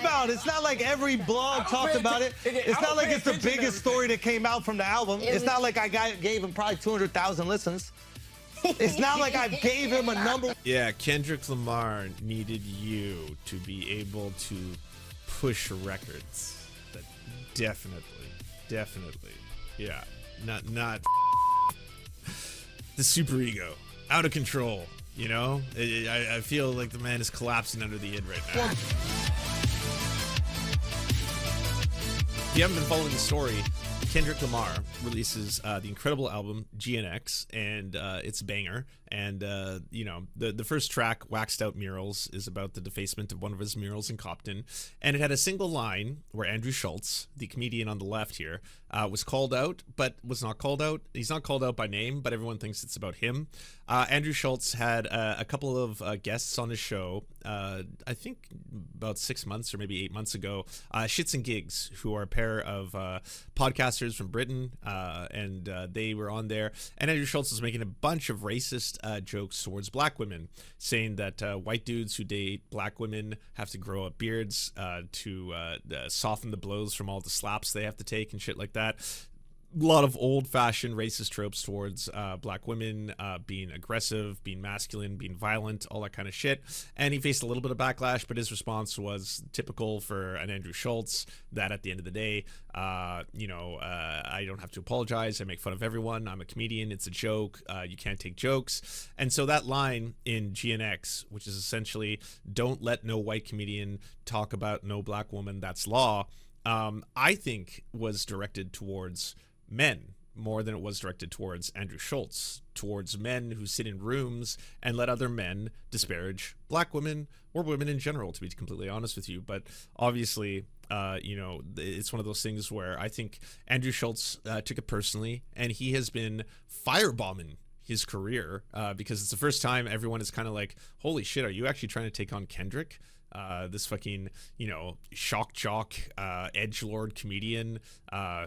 about? It's not like every blog talked about it. It's not like it's the biggest story that came out from the album. It's not like I gave him probably 200,000 listens. It's not like I gave him a number. Yeah, Kendrick Lamar needed you to be able to push records. That definitely. Yeah, not the super ego, out of control. You know, I feel like the man is collapsing under the id right now. If you haven't been following the story, Kendrick Lamar releases the incredible album GNX, and it's a banger. And you know, the first track, Waxed Out Murals, is about the defacement of one of his murals in Compton, and it had a single line where Andrew Schulz, the comedian on the left here, was called out, but was not called out. He's not called out by name, but everyone thinks it's about him. Andrew Schulz had a couple of guests on his show, I think about 6 months or maybe 8 months ago, Shits and Gigs, who are a pair of podcasters from Britain, and they were on there, and Andrew Schulz was making a bunch of racist jokes towards black women, saying that white dudes who date black women have to grow up beards to soften the blows from all the slaps they have to take and shit like that. A lot of old-fashioned racist tropes towards black women, being aggressive, being masculine, being violent, all that kind of shit. And he faced a little bit of backlash, but his response was typical for an Andrew Schulz, that at the end of the day, you know, I don't have to apologize. I make fun of everyone. I'm a comedian. It's a joke. You can't take jokes. And so that line in GNX, which is essentially, don't let no white comedian talk about no black woman, that's law, I think was directed towards men more than it was directed towards Andrew Schulz, towards men who sit in rooms and let other men disparage black women or women in general, to be completely honest with you. But obviously, you know, it's one of those things where I think Andrew Schulz took it personally, and he has been firebombing his career because it's the first time everyone is kind of like, holy shit, are you actually trying to take on Kendrick? This fucking, you know, shock jock, edgelord comedian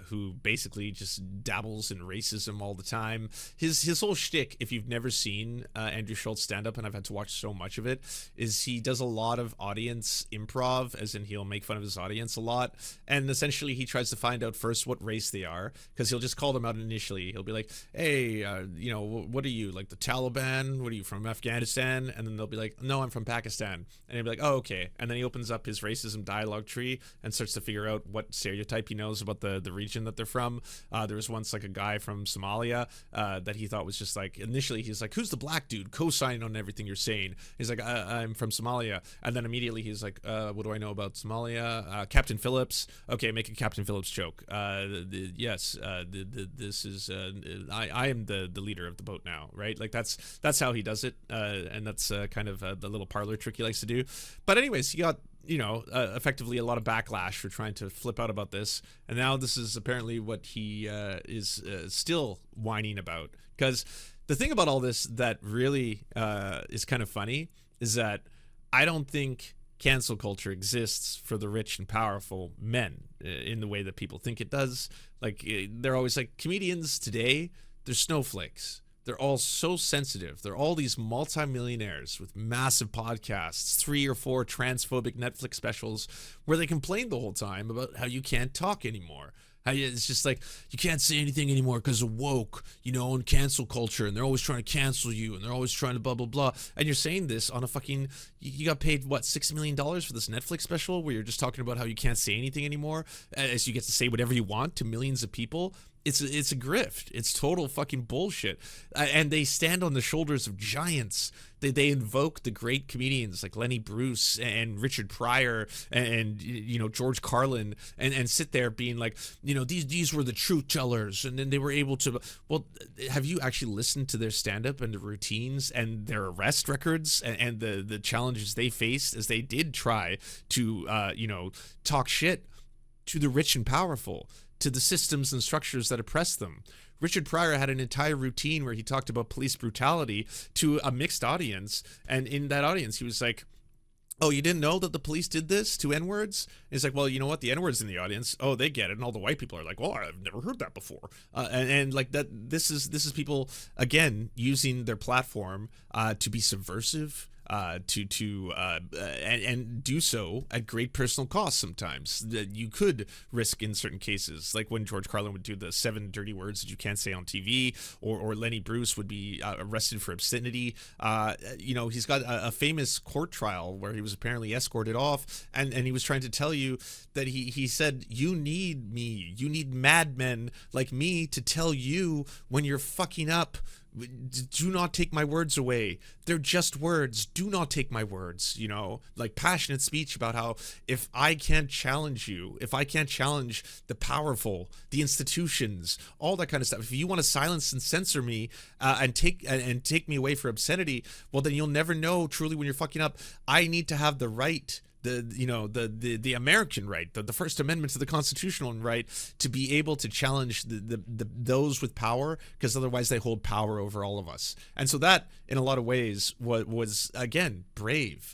who basically just dabbles in racism all the time. His whole shtick, if you've never seen Andrew Schulz stand up, and I've had to watch so much of it, is he does a lot of audience improv, as in he'll make fun of his audience a lot, and essentially he tries to find out first what race they are, because he'll just call them out initially. He'll be like, hey, you know, what are you, like the Taliban? What are you, from Afghanistan? And then they'll be like, no, I'm from Pakistan. And he'll be like, oh, okay. And then he opens up his racism dialogue tree and starts to figure out what stereotype he knows about the region that they're from. There was once like a guy from Somalia that he thought was just like, initially he's like, who's the black dude co-signing on everything you're saying? He's like, I'm from Somalia. And then immediately he's like, what do I know about Somalia? Captain Phillips. Okay, make a Captain Phillips joke. Yes, this is, I am the leader of the boat now, right? Like that's how he does it. And that's kind of the little parlor trick he likes to do. But anyways, he got, you know, effectively a lot of backlash for trying to flip out about this. And now this is apparently what he is still whining about. Because the thing about all this that really is kind of funny is that I don't think cancel culture exists for the rich and powerful men in the way that people think it does. Like, they're always like, comedians today, they're snowflakes. They're all so sensitive. They're all these multimillionaires with massive podcasts, 3 or 4 transphobic Netflix specials where they complain the whole time about how you can't talk anymore. How it's just like, you can't say anything anymore because of woke, you know, and cancel culture, and they're always trying to cancel you, and they're always trying to blah, blah, blah. And you're saying this on a fucking, you got paid, what, $6 million for this Netflix special where you're just talking about how you can't say anything anymore as you get to say whatever you want to millions of people? It's a grift. It's total fucking bullshit. And they stand on the shoulders of giants. They invoke the great comedians like Lenny Bruce and Richard Pryor and you know, George Carlin and sit there being like, you know, these were the truth tellers, and then they were able to. Well, have you actually listened to their stand-up and the routines and their arrest records and the challenges they faced as they did try to you know, talk shit to the rich and powerful, to the systems and structures that oppress them? Richard Pryor had an entire routine where he talked about police brutality to a mixed audience, and in that audience he was like, oh, you didn't know that the police did this to N-words? It's like, well, you know what? The N-words in the audience, oh, they get it. And all the white people are like, well, I've never heard that before. And like that, this is people, again, using their platform to be subversive, and do so at great personal cost sometimes that you could risk in certain cases, like when George Carlin would do the 7 dirty words that you can't say on TV, or Lenny Bruce would be arrested for obscenity. He's got a famous court trial where he was apparently escorted off, and he was trying to tell you that he said, you need madmen like me to tell you when you're fucking up. Do not take my words away. They're just words. Do not take my words. Like passionate speech about how if I can't challenge you, if I can't challenge the powerful, the institutions, all that kind of stuff, if you want to silence and censor me and take me away for obscenity, well, then you'll never know truly when you're fucking up. I need to have the right, the American right, the First Amendment to the constitutional right, to be able to challenge those with power, because otherwise they hold power over all of us. And so that, in a lot of ways, was again brave,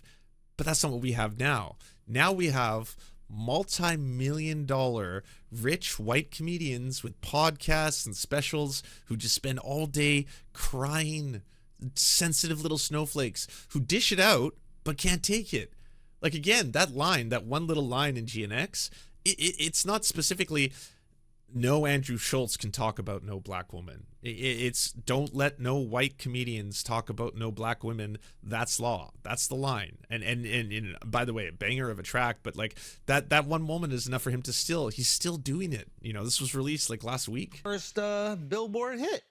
but that's not what we have now. Now we have multi-million-dollar rich white comedians with podcasts and specials who just spend all day crying, sensitive little snowflakes who dish it out but can't take it. Like, again, that one little line in GNX, it's not specifically, no Andrew Schulz can talk about no black woman. It's don't let no white comedians talk about no black women. That's law. That's the line. And by the way, a banger of a track, but like that one moment is enough for him to he's still doing it. This was released like last week. First Billboard hit.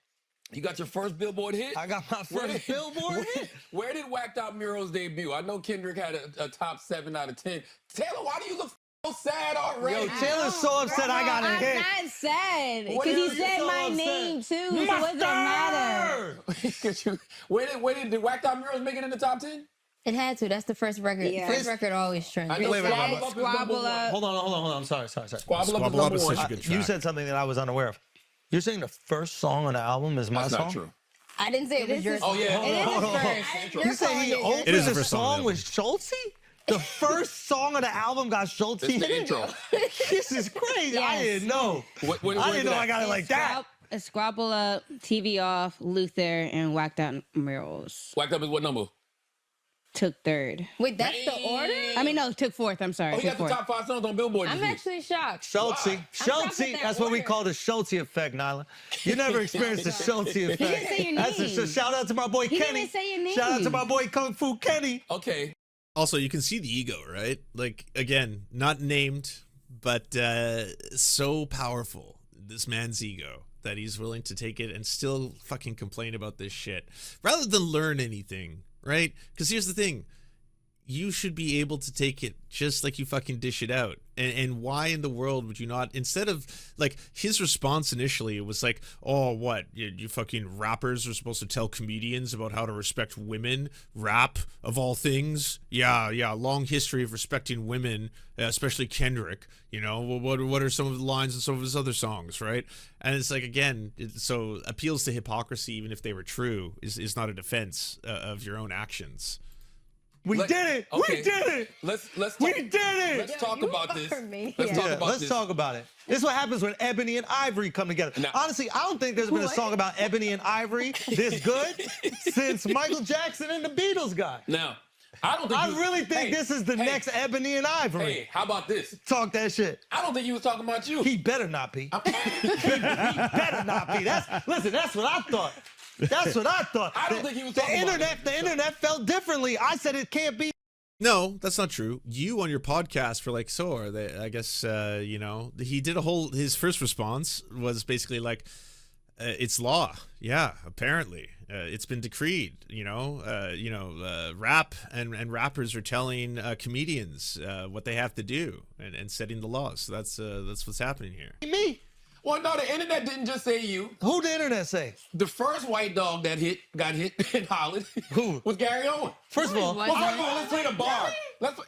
You got your first Billboard hit? I got my first Billboard hit. Where did Whacked Out Murals debut? I know Kendrick had a top 7 out of 10. Taylor, why do you look so sad already? Yo, Taylor's so upset I got a hit. I'm not sad. Because he said my name, too. So what does that matter? Where did Whacked Out Murals make it in the top 10? It had to. That's the first record. Yeah. First record always trends. Wait. Squabble Up. Hold on. I'm sorry. Squabble Up is such a good track. You said something that I was unaware of. You're saying the first song on the album is my That's song? not true. I didn't say it was your song. Oh, yeah. It is first. You say he opened It is the the first song song with Schultz? The first song of the album got Schultz? It's the intro. This is crazy. Yes. I didn't know. I didn't know I got it like that. A Squabble Up, TV Off, Luther, and Whacked Out Murals. Whacked Up is what number? Took 3rd. Wait, that's the order? I mean, no, took 4th. I'm sorry. Oh, he got the top 5 songs on Billboard. I'm actually shocked. Schultz. That's what we call the Schultz effect, Nyla. You never experienced the Schultz effect. He didn't say your name. That's a shout out to my boy Kenny. He didn't say your name. Shout out to my boy Kung Fu Kenny. Okay. Also, you can see the ego, right? Like, again, not named, but so powerful, this man's ego, that he's willing to take it and still fucking complain about this shit rather than learn anything, right? Because here's the thing. You should be able to take it just like you fucking dish it out. And why in the world would you not, instead of, like, his response initially, it was like, oh, what, you fucking rappers are supposed to tell comedians about how to respect women? Rap, of all things? Yeah, long history of respecting women, especially Kendrick. What are some of the lines in some of his other songs, right? And it's like, again, so appeals to hypocrisy, even if they were true, is not a defense of your own actions. We did it. Let's We did it. Let's talk about this. Let's talk about it. This is what happens when Ebony and Ivory come together. Now, honestly, I don't think there's been a song about Ebony and Ivory this good since Michael Jackson and the Beatles guy. Now, I really think this is the next Ebony and Ivory. Hey, how about this? Talk that shit. I don't think he was talking about you. He better not be. He better not be. That's what I thought. That's what I thought. I don't think he was talking about you. The internet felt differently. I said it can't be. No, that's not true. You on your podcast were like, so are they? I guess, he did his first response was basically like, it's law. Yeah, apparently. It's been decreed, rap and rappers are telling comedians what they have to do and setting the laws. So that's what's happening here. Me. Well, no, the internet didn't just say you. Who the internet say? The first white dog that got hit in Holland was Gary Owen. First of all, let's play the bar.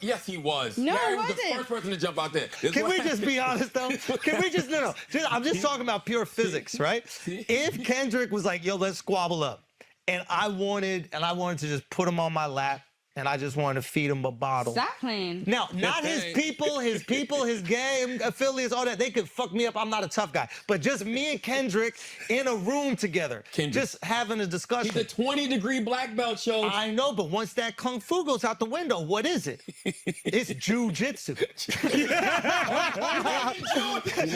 Yes, he was. No, Gary it was the wasn't. first person to jump out there. Can we just be honest, though? Can we just, no. I'm just talking about pure physics, right? If Kendrick was like, yo, let's squabble up, and I wanted to just put him on my lap and I just wanted to feed him a bottle. Stop playing. Now, not his people, his gang affiliates, all that. They could fuck me up. I'm not a tough guy. But just me and Kendrick in a room together, just having a discussion. He's a 20-degree black belt show. I know, but once that kung fu goes out the window, what is it? It's jujitsu.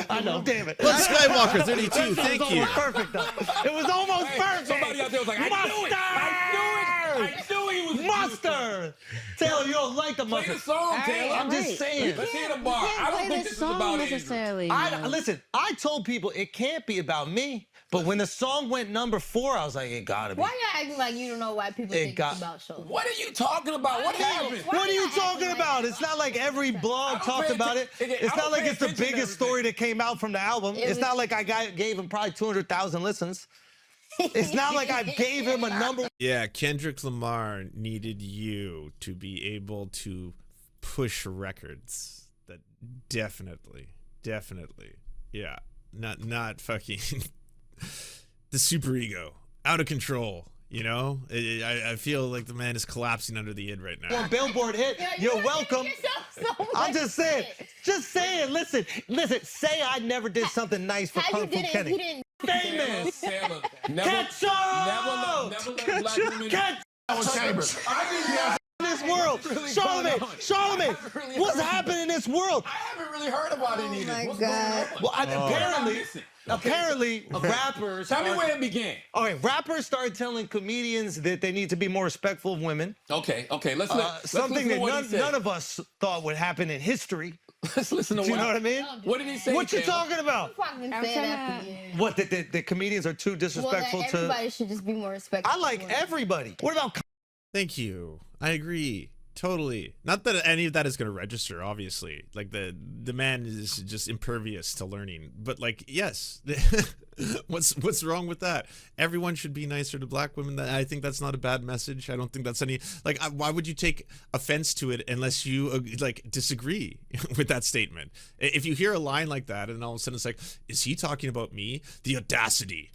I know, damn it. Luke Skywalker, 32. Thank you. Perfect, though. It was almost perfect. Somebody out there was like, I knew it. I knew he was mustard. Taylor, you don't like the mustard. Play the song, Taylor. I'm just saying. Let's hear the bar. I don't think this is about necessarily. Listen, I told people it can't be about me. But when the song went number 4, I was like, it gotta be. Why you acting like you don't know why people think it's about Schulz? What are you talking about? What happened? What are you talking about? It's not like every blog talked about it. It's not like it's the biggest story that came out from the album. It's not like I gave him probably 200,000 listens. It's not like I gave him a number. Yeah, Kendrick Lamar needed you to be able to push records. That definitely, yeah, not fucking the super ego, out of control. You know, I feel like the man is collapsing under the id right now. Well, Billboard hit. You're welcome. I'm just saying. Listen. Say I never did something nice for Kung Fu Kenny. Famous. Catch up. Never let black women. Catch this world. Charlamagne, what's happening in this world? I haven't really heard about it either. Oh my God. Well, apparently, rappers. Tell me where it began. Okay, rappers started telling comedians that they need to be more respectful of women. Okay. Let's something listen to that none of us thought would happen in history. Let's listen to Do you know what I mean? What did he say? What you talking about? What? That the comedians are too disrespectful well, everybody should just be more respectful. I like everybody. What about? Thank you. I agree. Totally. Not that any of that is going to register, obviously. Like the man is just impervious to learning. But like, yes, what's wrong with that? Everyone should be nicer to black women. I think that's not a bad message. I don't think that's any, like, why would you take offense to it unless you like disagree with that statement? If you hear a line like that and all of a sudden it's like, is he talking about me? The audacity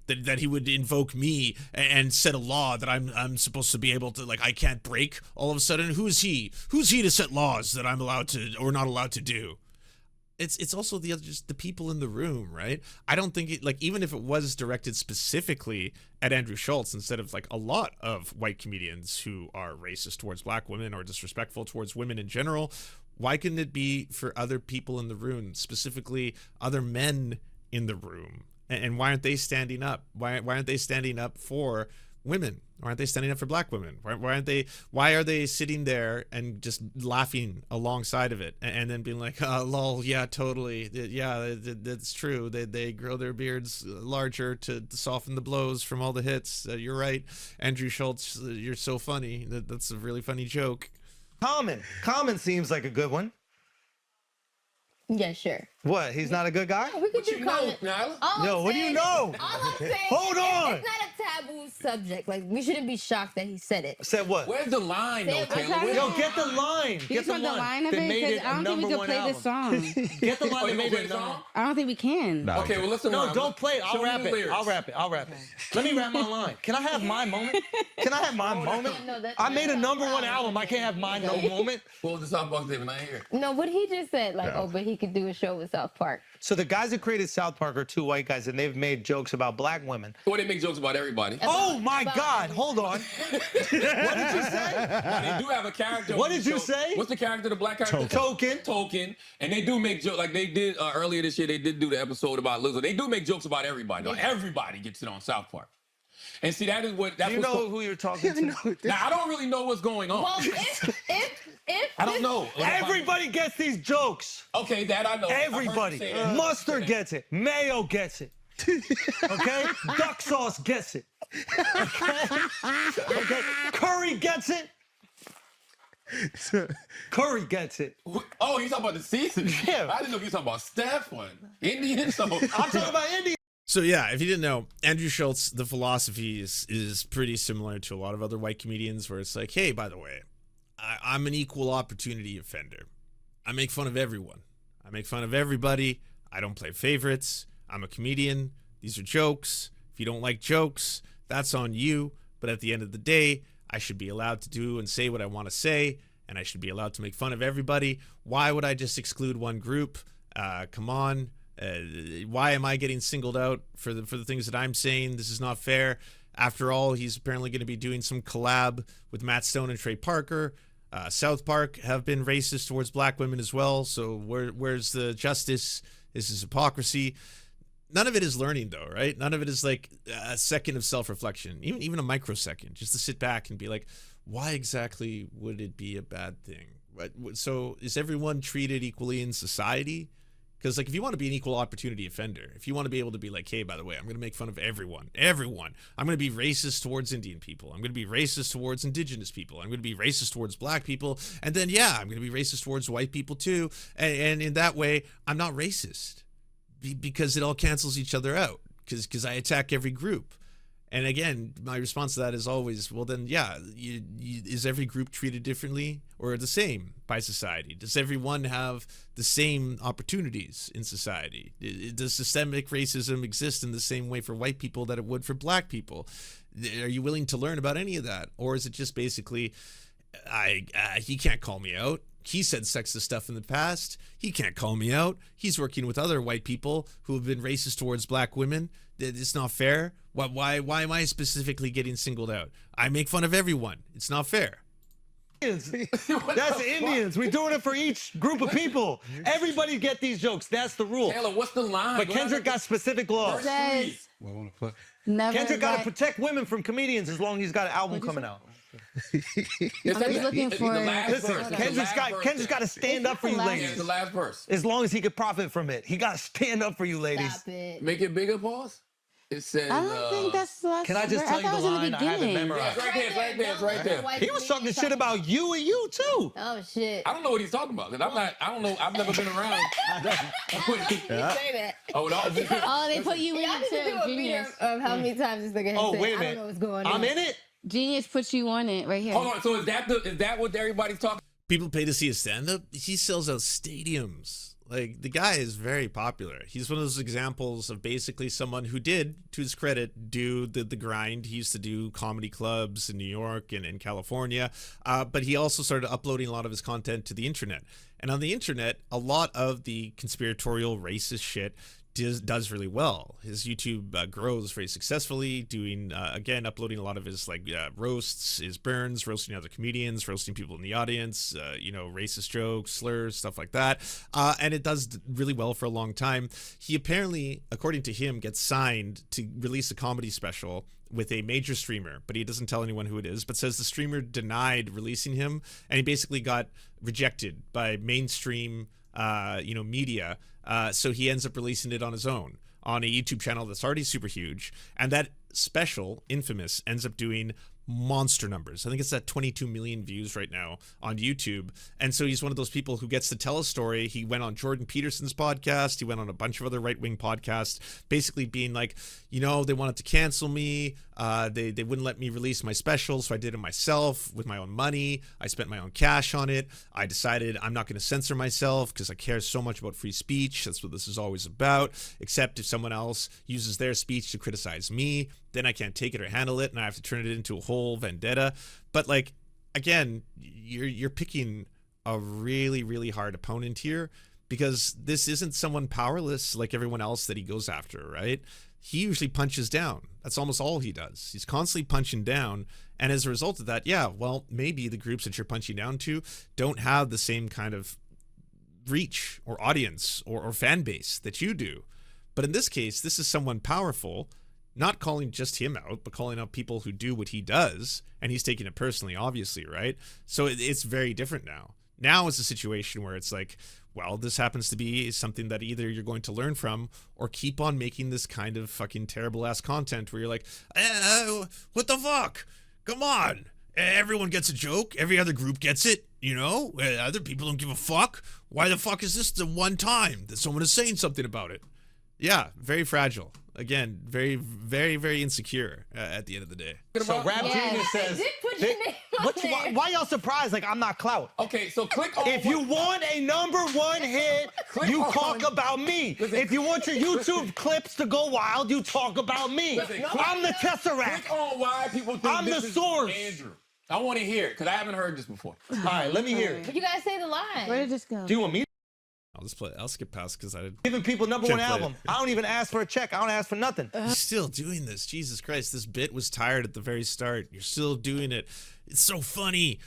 that he would invoke me and set a law that I'm supposed to be able to, like, I can't break all of a sudden. Who's he to set laws that I'm allowed to or not allowed to do? It's also just the people in the room, right? I don't think it, like, even if it was directed specifically at Andrew Schulz instead of like a lot of white comedians who are racist towards black women or disrespectful towards women in general, why couldn't it be for other people in the room, specifically other men in the room? And why aren't they standing up? Why aren't they standing up for women? Why aren't they standing up for black women? Why are they sitting there and just laughing alongside of it and then being like, lol, yeah, totally. Yeah, that's true. They grow their beards larger to soften the blows from all the hits. You're right. Andrew Schulz, you're so funny. That's a really funny joke. Common seems like a good one. Yeah, sure. What? He's not a good guy? We could do Common. Yo, what do you know? All I'm saying Hold on. It's not a taboo subject. Like, we shouldn't be shocked that he said it. Said what? Where's the line, though, Taylor? Yo, get the line. You just want the line of it? Because I don't think we can play this song. Get the line. You gonna play the song? I don't think we can. Okay, well, listen. No, don't play it. I'll rap it. Let me rap my line. Can I have my moment? Can I have my moment? I made a #1 album. I can't have my moment. What was the song about David? I ain't hear. No, what he just said, like, oh, but he could do a show with South Park. So the guys that created South Park are 2 white guys, and they've made jokes about black women. Well, they make jokes about everybody. Oh my God! Hold on. What did you say? Now, they do have a character. What did you say? What's the character? The black character? Token. And they do make jokes. Like they did earlier this year. They did do the episode about Lizzo. They do make jokes about everybody. Though. Everybody gets it on South Park. And see, that is what. That's do you know who you're talking to? Now I don't really know what's going on. Well, if I don't know. Everybody gets these jokes. Okay, that I know. Everybody. Mustard gets it. Mayo gets it. Okay? Duck sauce gets it. Okay? Curry gets it. Curry gets it. Oh, you talking about the season? Yeah. I didn't know you were talking about Steph one. Indian. So I'm talking about Indian. So yeah, if you didn't know, Andrew Schulz, the philosophy is pretty similar to a lot of other white comedians where it's like, hey, by the way, I'm an equal opportunity offender. I make fun of everyone. I make fun of everybody. I don't play favorites. I'm a comedian. These are jokes. If you don't like jokes, that's on you. But at the end of the day, I should be allowed to do and say what I want to say, and I should be allowed to make fun of everybody. Why would I just exclude one group? Come on. Why am I getting singled out for the things that I'm saying? This is not fair. After all, he's apparently going to be doing some collab with Matt Stone and Trey Parker. South Park have been racist towards black women as well. So where's the justice? This is hypocrisy. None of it is learning, though, right? None of it is like a second of self-reflection, even a microsecond, just to sit back and be like, why exactly would it be a bad thing? So is everyone treated equally in society? Because like if you want to be an equal opportunity offender, if you want to be able to be like, hey, by the way, I'm going to make fun of everyone. I'm going to be racist towards Indian people. I'm going to be racist towards indigenous people. I'm going to be racist towards black people. And then, yeah, I'm going to be racist towards white people too. And in that way, I'm not racist because it all cancels each other out because I attack every group. And again, my response to that is always, well, then, yeah, is every group treated differently or the same by society? Does everyone have the same opportunities in society? Does systemic racism exist in the same way for white people that it would for black people? Are you willing to learn about any of that? Or is it just basically, he can't call me out. He said sexist stuff in the past. He can't call me out. He's working with other white people who have been racist towards black women. It's not fair. Why am I specifically getting singled out? I make fun of everyone. It's not fair. That's Indians. We're doing it for each group of people. Everybody get these jokes. That's the rule. Taylor, what's the line? But Kendrick got specific laws. Says, Kendrick got to protect women from comedians as long as he's got an album coming out. looking for. Listen, Kendrick's got to stand up for you Yeah, ladies. the last verse. As long as he could profit from it. He got to stand up for you ladies. Stop it. Make it bigger, pause. It says. I don't think that's the last. Can I just word. tell you thought the it was in line? I have it Yeah, memorized. it's right there, it's right there, it's right there. He was talking shit about you and you too. Oh shit. I don't know what he's talking about because I don't know. I've never been around. You say that. Oh, no. Oh, they put you in Y'all it need to do too. a meter Genius. of how many times this nigga has Oh, said, wait a I don't minute. know what's going on. I'm in it. Genius put you on it right here. Hold on. So is that what everybody's talking? People pay to see his stand-up. He sells out stadiums. Like, the guy is very popular. He's one of those examples of basically someone who did, to his credit, do the grind. He used to do comedy clubs in New York and in California, but he also started uploading a lot of his content to the internet. And on the internet, a lot of the conspiratorial racist shit does really well. His YouTube grows very successfully, doing again, uploading a lot of his roasts, his burns, roasting other comedians, roasting people in the audience, racist jokes, slurs, stuff like that, and it does really well for a long time. He apparently, according to him, gets signed to release a comedy special with a major streamer, but he doesn't tell anyone who it is, but says the streamer denied releasing him, and he basically got rejected by mainstream media. So he ends up releasing it on his own on a YouTube channel that's already super huge. And that special, infamous, ends up doing monster numbers. I think it's at 22 million views right now on YouTube. And so he's one of those people who gets to tell a story. He went on Jordan Peterson's podcast. He went on a bunch of other right-wing podcasts, basically being like, they wanted to cancel me. They wouldn't let me release my special, so I did it myself with my own money. I spent my own cash on it. I decided I'm not going to censor myself because I care so much about free speech. That's what this is always about. Except if someone else uses their speech to criticize me, then I can't take it or handle it, and I have to turn it into a whole vendetta. But again, you're picking a really, really hard opponent here, because this isn't someone powerless like everyone else that he goes after, right? He usually punches down. That's almost all he does. He's constantly punching down. And as a result of that, maybe the groups that you're punching down to don't have the same kind of reach or audience or fan base that you do. But in this case, this is someone powerful, not calling just him out, but calling out people who do what he does. And he's taking it personally, obviously, right? So it's very different now. Now it's a situation where it's like, well, this happens to be something that either you're going to learn from or keep on making this kind of fucking terrible ass content where you're like, what the fuck? Come on. Everyone gets a joke. Every other group gets it. Other people don't give a fuck. Why the fuck is this the one time that someone is saying something about it? Yeah, very fragile. Again, very, very, very insecure at the end of the day. So Rap Genius says, Did put your name on there. why y'all surprised? I'm not clout. Okay, so click on. If you want a #1 hit, you talk about me. If you want your YouTube clips to go wild, you talk about me. Listen, I'm the Tesseract. Click on why people think I'm this the is source. Andrew. I want to hear it because I haven't heard this before. All right, let me hear it. But you gotta say the line. Where did this go? Do you want me? I'll just play. I'll skip past because I Giving people #1 Can't play album. it. I don't even ask for a check. I don't ask for nothing. You're still doing this. Jesus Christ, this bit was tired at the very start. You're still doing it. It's so funny.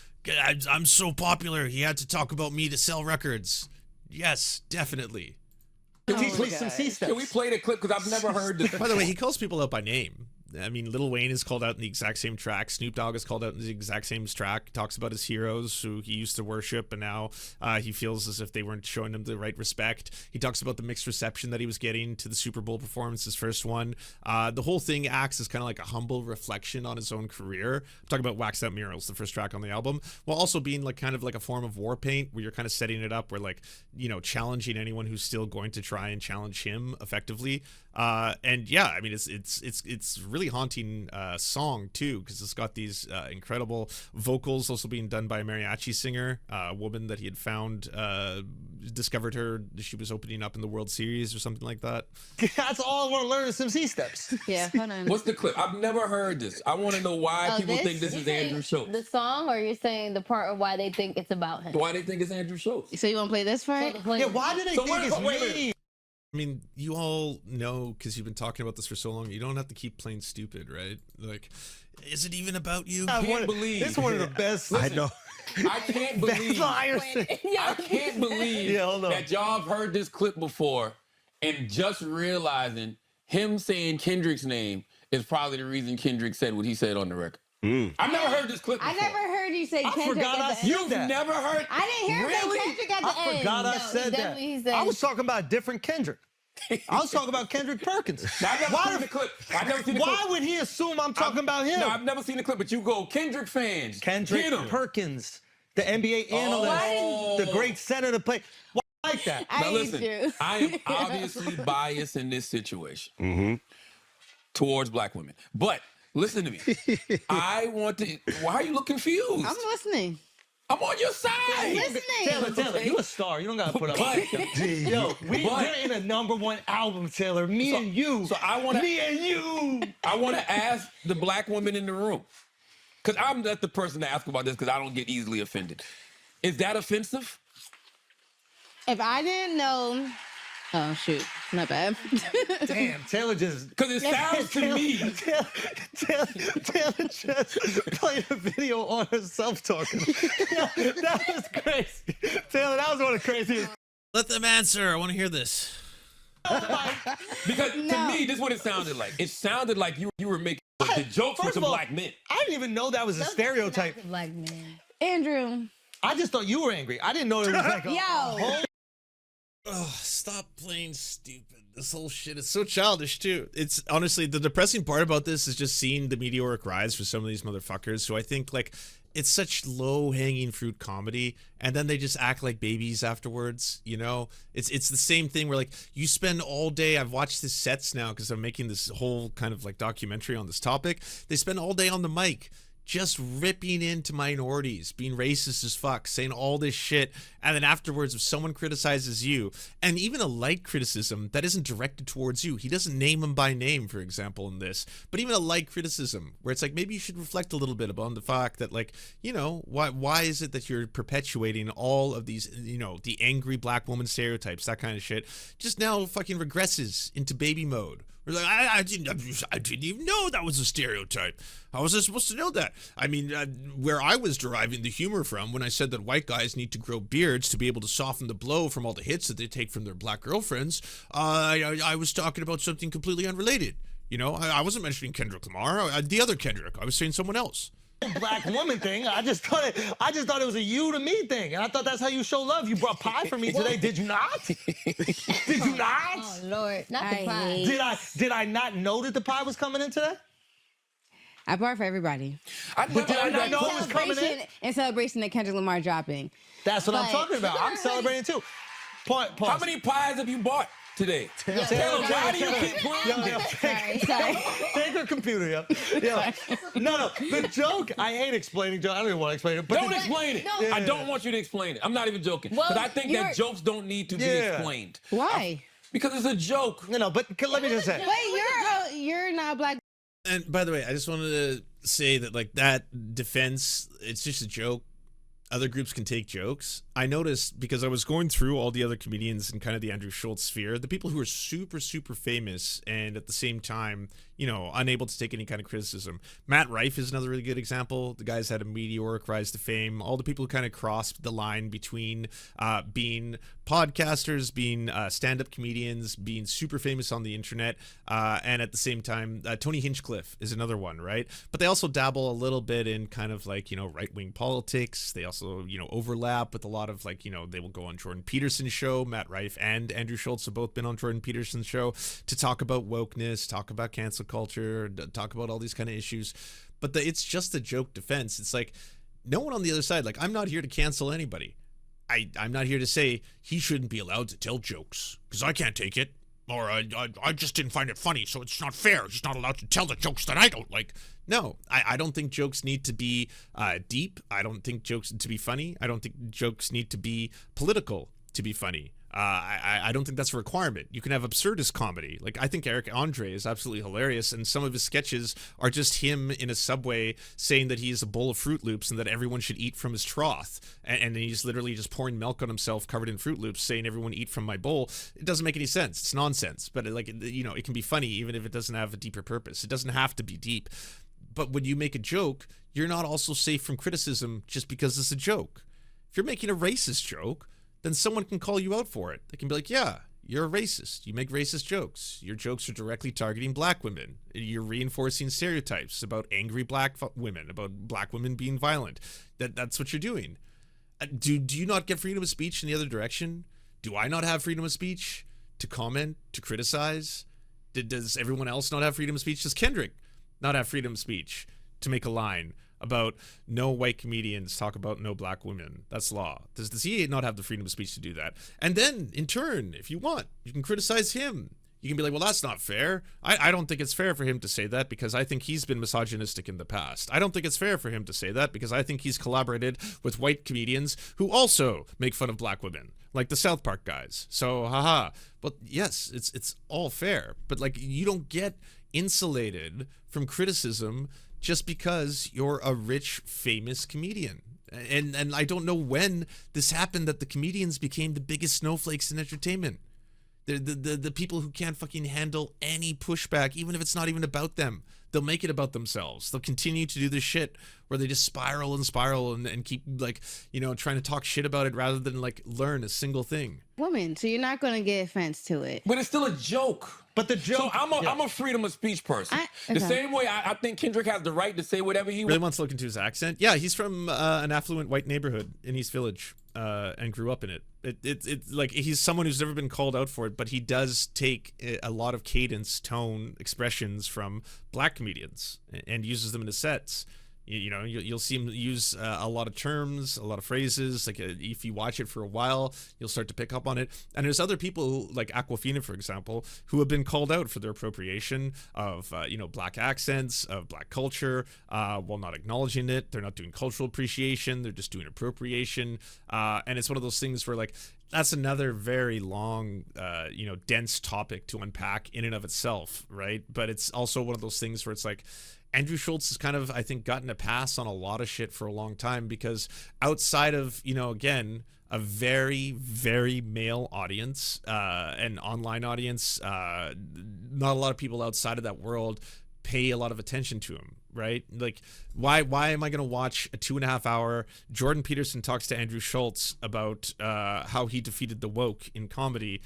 I'm so popular. He had to talk about me to sell records. Yes, definitely. Teach me some C steps. Can we play the clip? Because I've never heard this. By the way, he calls people out by name. I mean, Lil Wayne is called out in the exact same track. Snoop Dogg is called out in the exact same track. He talks about his heroes who he used to worship, and now he feels as if they weren't showing him the right respect. He talks about the mixed reception that he was getting to the Super Bowl performance, his first one. The whole thing acts as kind of like a humble reflection on his own career. I'm talking about Waxed Out Murals, the first track on the album, while also being like kind of like a form of war paint, where you're kind of setting it up where, like, you know, challenging anyone who's still going to try and challenge him effectively. And yeah, I mean, it's really haunting song too, because it's got these incredible vocals also being done by a mariachi singer, a woman that he had found, discovered her. She was opening up in the World Series or something like that. That's all I want to learn is some C steps. Yeah, hold on. What's the clip? I've never heard this. I want to know why people think this is Andrew Schulz. The song, or you're saying the part of why they think it's about him? Why they think it's Andrew Schulz? So you want to play this part? Yeah, why do they So think wait, it's wait. me? I mean, you all know, because you've been talking about this for so long, you don't have to keep playing stupid, right? Like, is it even about you? I can't believe. This is one of the best. Listen, I know. I can't believe. I can't believe that y'all have heard this clip before and just realizing him saying Kendrick's name is probably the reason Kendrick said what he said on the record. I've never heard this clip before. I never heard you say Kendrick forgot I at the said end. You've that. never heard. I didn't hear Really? Kendrick at the end. I forgot I No, said that. definitely he said- I was talking about a different Kendrick. I was talking about Kendrick Perkins. Now, I've never seen the clip. I've never seen the clip. Why would he assume I'm talking about him? No, I've never seen the clip, but you go Kendrick fans. Kendrick Get 'em. Perkins, the NBA analyst, the great center to play. Why like that? I Now hate listen, you. I am obviously biased in this situation towards black women. But listen to me. I want to. Why you look confused? I'm listening. I'm on your side. Taylor, you a star. You don't gotta put up with it. Yo, we're in a #1 album, Taylor. Me and you. So I want to. Me and you. I want to ask the black women in the room, because I'm not the person to ask about this, because I don't get easily offended. Is that offensive? If I didn't know, oh shoot, not bad. Damn, Taylor just. Because it sounds to me. Taylor just played a video on herself talking. That was crazy. Taylor, that was one of the craziest. Let them answer. I want to hear this. Because to me, this is what it sounded like. It sounded like you were making the jokes with First the of all, black men. I didn't even know that was a stereotype. Black man. Andrew. I just thought you were angry. I didn't know it was like a Yo. whole. Oh, stop playing stupid. This whole shit is so childish too. It's honestly, the depressing part about this is just seeing the meteoric rise for some of these motherfuckers who I think, like, it's such low-hanging fruit comedy, and then they just act like babies afterwards, you know? It's the same thing where, like, you spend all day, I've watched his sets now because I'm making this whole kind of like documentary on this topic. They spend all day on the mic just ripping into minorities, being racist as fuck, saying all this shit, and then afterwards, if someone criticizes you, and even a light criticism that isn't directed towards you, he doesn't name them by name, for example, in this, but even a light criticism, where it's like, maybe you should reflect a little bit about the fact that, like, you know, why is it that you're perpetuating all of these, you know, the angry black woman stereotypes, that kind of shit, just now fucking regresses into baby mode. We're like, I didn't even know that was a stereotype. How was I supposed to know that? I mean, where I was deriving the humor from when I said that white guys need to grow beards to be able to soften the blow from all the hits that they take from their black girlfriends, I was talking about something completely unrelated. You know, I wasn't mentioning Kendrick Lamar, the other Kendrick. I was saying someone else. Black woman thing. I just thought it was a you to me thing, and I thought that's how you show love. You brought pie for me today. Did you not? Did you not? Oh Lord, not the pie. Did I not know that the pie was coming in today? I bought for everybody. But did I not know it was coming in? In celebration of Kendrick Lamar dropping. That's what I'm talking about. I'm celebrating too. Pause. How many pies have you bought today? Taylor, why do you keep playing? Sorry. Take her computer, yo. No. The joke, I hate explaining jokes. I don't even want to explain it. But Don't explain it. No. I don't want you to explain it. I'm not even joking. Well, Because I think that jokes don't need to be explained. Why? Because it's a joke. but let me just say. Wait, you're not black. And by the way, I just wanted to say that like that defense, it's just a joke. Other groups can take jokes. I noticed because I was going through all the other comedians in kind of the Andrew Schulz sphere, the people who are super, super famous and at the same time, you know, unable to take any kind of criticism. Matt Rife is another really good example. The guy's had a meteoric rise to fame. All the people who kind of crossed the line between being podcasters, being stand-up comedians, being super famous on the internet, and at the same time, Tony Hinchcliffe is another one, right? But they also dabble a little bit in kind of like, you know, right-wing politics. They also, you know, overlap with a lot of like, you know, they will go on Jordan Peterson's show. Matt Rife and Andrew Schulz have both been on Jordan Peterson's show to talk about wokeness, talk about cancel culture, talk about all these kind of issues. But it's just a joke defense. It's like no one on the other side, like I'm not here to cancel anybody. I'm not here to say he shouldn't be allowed to tell jokes because I can't take it, or I just didn't find it funny, so it's not fair. He's not allowed to tell the jokes that I don't like. No, I don't think jokes need to be deep. I don't think jokes to be funny. I don't think jokes need to be political to be funny. I don't think that's a requirement. You can have absurdist comedy. Like, I think Eric Andre is absolutely hilarious, and some of his sketches are just him in a subway saying that he's a bowl of Fruit Loops and that everyone should eat from his trough. And he's literally just pouring milk on himself covered in Fruit Loops, saying everyone eat from my bowl. It doesn't make any sense. It's nonsense. But, like, you know, it can be funny even if it doesn't have a deeper purpose. It doesn't have to be deep. But when you make a joke, you're not also safe from criticism just because it's a joke. If you're making a racist joke, then someone can call you out for it. They can be like, yeah, you're a racist. You make racist jokes. Your jokes are directly targeting black women. You're reinforcing stereotypes about angry black women, about black women being violent. That's what you're doing. Do you not get freedom of speech in the other direction? Do I not have freedom of speech to comment, to criticize? Does everyone else not have freedom of speech? Does Kendrick not have freedom of speech to make a line about no white comedians talk about no black women? That's law. Does he not have the freedom of speech to do that? And then, in turn, if you want, you can criticize him. You can be like, well, that's not fair. I don't think it's fair for him to say that because I think he's been misogynistic in the past. I don't think it's fair for him to say that because I think he's collaborated with white comedians who also make fun of black women, like the South Park guys. So, haha. But yes, it's all fair. But like, you don't get insulated from criticism just because you're a rich, famous comedian. And I don't know when this happened that the comedians became the biggest snowflakes in entertainment. They're the people who can't fucking handle any pushback, even if it's not even about them. They'll make it about themselves. They'll continue to do this shit where they just spiral and keep, like, you know, trying to talk shit about it rather than like learn a single thing. Woman, so you're not going to get offense to it. But it's still a joke. But the joke... So I'm a freedom of speech person. The same way I think Kendrick has the right to say whatever he really wants to look into his accent. Yeah, he's from an affluent white neighborhood in East Village and grew up in it. It's like he's someone who's never been called out for it, but he does take a lot of cadence, tone, expressions from black comedians and uses them in his sets. You know, you'll see him use a lot of terms, a lot of phrases. Like if you watch it for a while, you'll start to pick up on it. And there's other people who, like Aquafina, for example, who have been called out for their appropriation of, you know, black accents, of black culture, while not acknowledging it. They're not doing cultural appreciation. They're just doing appropriation. And it's one of those things where, like, that's another very long, you know, dense topic to unpack in and of itself, right? But it's also one of those things where it's like, Andrew Schulz has kind of, I think, gotten a pass on a lot of shit for a long time because outside of, you know, again, a very, very male audience, an online audience, not a lot of people outside of that world pay a lot of attention to him, right? Like, why am I going to watch a 2.5 hour Jordan Peterson talks to Andrew Schulz about how he defeated the woke in comedy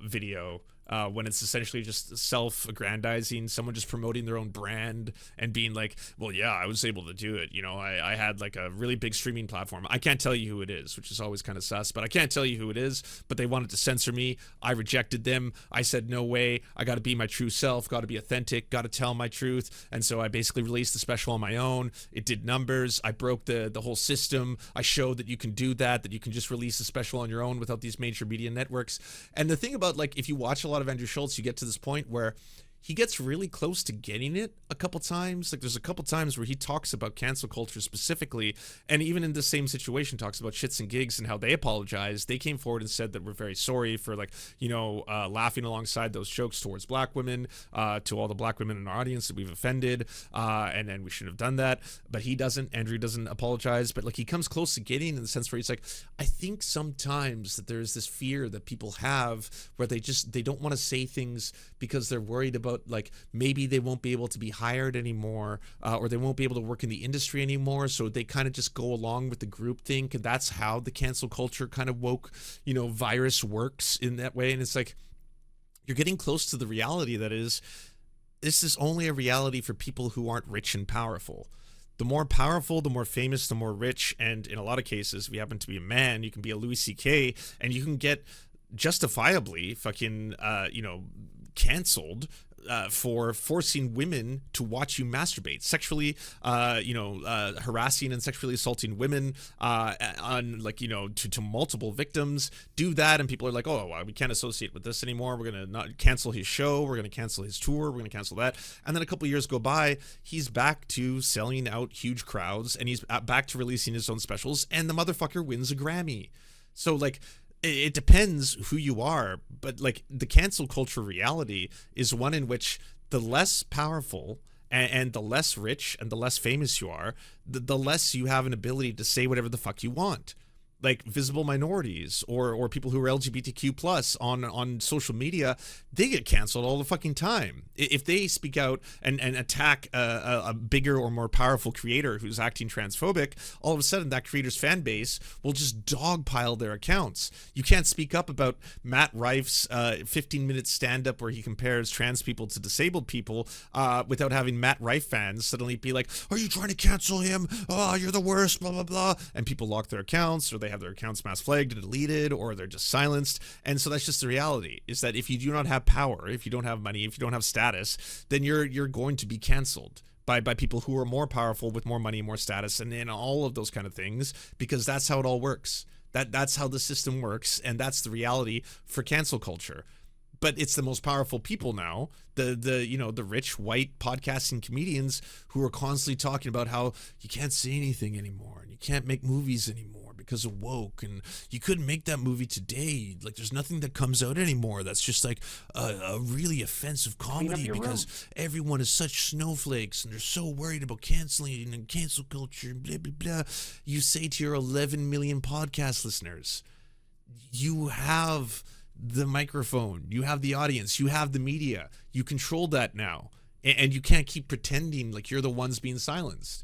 video when it's essentially just self-aggrandizing, someone just promoting their own brand and being like, well, yeah, I was able to do it. You know, I had like a really big streaming platform. I can't tell you who it is, which is always kind of sus, but I can't tell you who it is, but they wanted to censor me. I rejected them. I said, no way. I got to be my true self, got to be authentic, got to tell my truth. And so I basically released the special on my own. It did numbers. I broke the whole system. I showed that you can do that you can just release a special on your own without these major media networks. And the thing about, like, if you watch a lot of Andrew Schulz, you get to this point where he gets really close to getting it a couple times. Like there's a couple times where he talks about cancel culture specifically, and even in the same situation talks about shits and gigs and how they apologized. They came forward and said that we're very sorry for laughing alongside those jokes towards black women, to all the black women in our audience that we've offended, and then we shouldn't have done that. But he doesn't. Andrew doesn't apologize, but like he comes close to getting in the sense where he's like, I think sometimes that there's this fear that people have where they don't want to say things because they're worried about like maybe they won't be able to be hired anymore, or they won't be able to work in the industry anymore, so they kind of just go along with the group think, and that's how the cancel culture kind of woke virus works in that way. And it's like you're getting close to the reality that is, this is only a reality for people who aren't rich and powerful. The more powerful, the more famous, the more rich, and in a lot of cases, if you happen to be a man, you can be a Louis C.K. and you can get justifiably fucking canceled for forcing women to watch you masturbate, sexually harassing and sexually assaulting women to multiple victims. Do that and people are like, oh, well, we can't associate with this anymore, we're gonna not cancel his show, we're gonna cancel his tour, we're gonna cancel that. And then a couple of years go by, he's back to selling out huge crowds and he's back to releasing his own specials, and the motherfucker wins a Grammy. So like it depends who you are, but like the cancel culture reality is one in which the less powerful and the less rich and the less famous you are, the less you have an ability to say whatever the fuck you want. Like visible minorities or people who are LGBTQ plus on social media, they get canceled all the fucking time. If they speak out and attack a bigger or more powerful creator who's acting transphobic, all of a sudden that creator's fan base will just dogpile their accounts. You can't speak up about Matt Rife's 15-minute stand-up where he compares trans people to disabled people without having Matt Rife fans suddenly be like, are you trying to cancel him? Oh, you're the worst, blah, blah, blah. And people lock their accounts, or they have their accounts mass flagged and deleted, or they're just silenced. And so that's just the reality, is that if you do not have power, if you don't have money, if you don't have status, then you're going to be canceled by people who are more powerful with more money, more status, and all of those kind of things, because that's how it all works. That's how the system works, and that's the reality for cancel culture. But it's the most powerful people now, the rich white podcasting comedians who are constantly talking about how you can't say anything anymore and you can't make movies anymore because of woke, and you couldn't make that movie today. Like there's nothing that comes out anymore that's just like a really offensive comedy because everyone is such snowflakes and they're so worried about canceling and cancel culture and blah blah blah. You say to your 11 million podcast listeners, you have the microphone, you have the audience, you have the media, you control that now, and you can't keep pretending like you're the ones being silenced.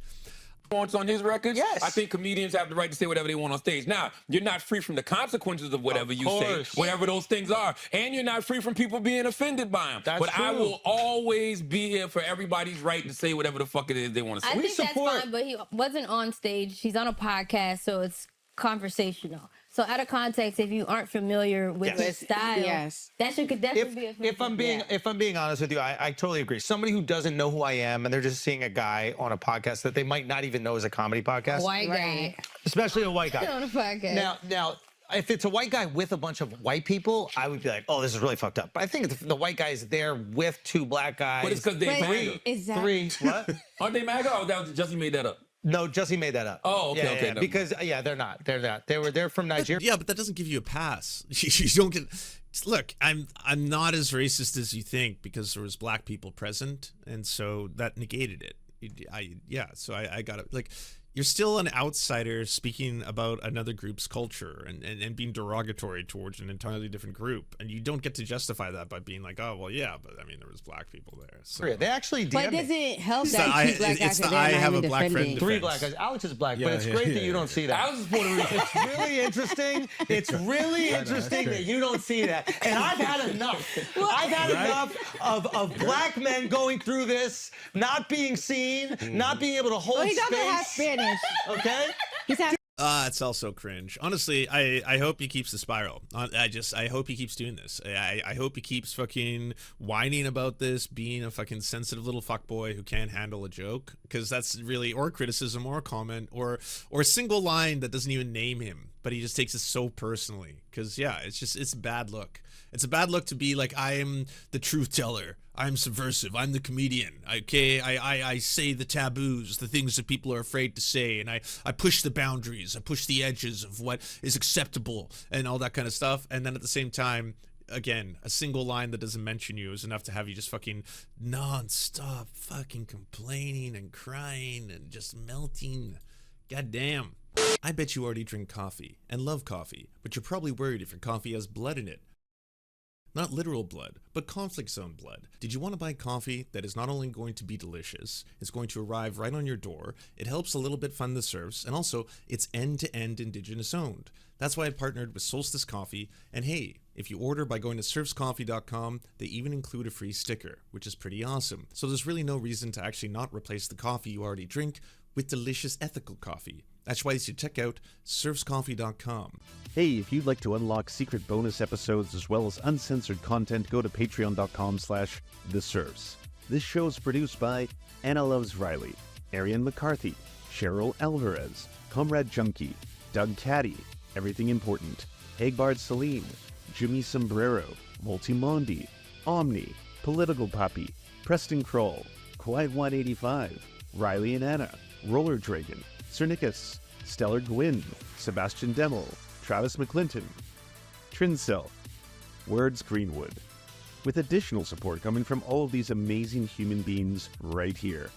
On his records, yes. I think comedians have the right to say whatever they want on stage. Now, you're not free from the consequences of whatever you say, whatever those things are, and you're not free from people being offended by them. But true. I will always be here for everybody's right to say whatever the fuck it is they want to say. I think that's fine, but he wasn't on stage. He's on a podcast, so it's conversational. So out of context, if you aren't familiar with his style, that could definitely be offensive. If I'm being honest with you, I totally agree. Somebody who doesn't know who I am and they're just seeing a guy on a podcast that they might not even know is a comedy podcast. A white guy. Especially a white guy. On a podcast. Now, if it's a white guy with a bunch of white people, I would be like, oh, this is really fucked up. But I think if the white guy is there with two black guys. But it's because they're MAGA. Three. What? Aren't they MAGA? Oh, that was Jussie made that up. No, Jussie made that up. Oh, okay, okay. Yeah. Because they're not. They're from Nigeria. Yeah, but that doesn't give you a pass. You don't get. Look, I'm not as racist as you think because there was black people present, and so that negated it. So I got it. Like, you're still an outsider speaking about another group's culture and being derogatory towards an entirely different group. And you don't get to justify that by being like, oh, well, yeah, but I mean, there was black people there. So. They actually DM'd But does it help that two black guys are there I not have a even black friend defending? Three black guys. Alex is black, but it's great that you don't see that. Alex is Puerto Rican. It's really interesting. It's really interesting that you don't see that. And I've had enough. I've had enough of black men going through this, not being seen, not being able to hold He doesn't have space. Spanish. Okay? He's half It's also cringe. Honestly, I hope he keeps the spiral. I hope he keeps doing this. I hope he keeps fucking whining about this, being a fucking sensitive little fuckboy who can't handle a joke, because that's really, or criticism or a comment or a single line that doesn't even name him. but he just takes it so personally. Because, yeah, it's a bad look. It's a bad look to be like, I am the truth teller. I'm subversive. I'm the comedian. Okay, I say the taboos, the things that people are afraid to say, and I push the boundaries. I push the edges of what is acceptable and all that kind of stuff. And then at the same time, again, a single line that doesn't mention you is enough to have you just fucking non-stop fucking complaining and crying and just melting. God damn. I bet you already drink coffee and love coffee, but you're probably worried if your coffee has blood in it. Not literal blood, but conflict zone blood. Did you want to buy coffee that is not only going to be delicious, it's going to arrive right on your door, it helps a little bit fund the serfs, and also it's end-to-end indigenous owned. That's why I partnered with Solstice Coffee, and hey, if you order by going to serfscoffee.com, they even include a free sticker, which is pretty awesome. So there's really no reason to actually not replace the coffee you already drink with delicious ethical coffee. That's why you should check out serfscoffee.com. Hey, if you'd like to unlock secret bonus episodes as well as uncensored content, go to patreon.com/theserfs. This show is produced by Anna Loves Riley, Arian McCarthy, Cheryl Alvarez, Comrade Junkie, Doug Caddy, Everything Important, Egbard Celine, Jimmy Sombrero, Multimondi, Omni, Political Puppy, Preston Kroll, Quiet 185, Riley and Anna, Roller Dragon, Cernicus, Stellar Gwyn, Sebastian Demel, Travis McClinton, Trincell, Words Greenwood, with additional support coming from all of these amazing human beings right here.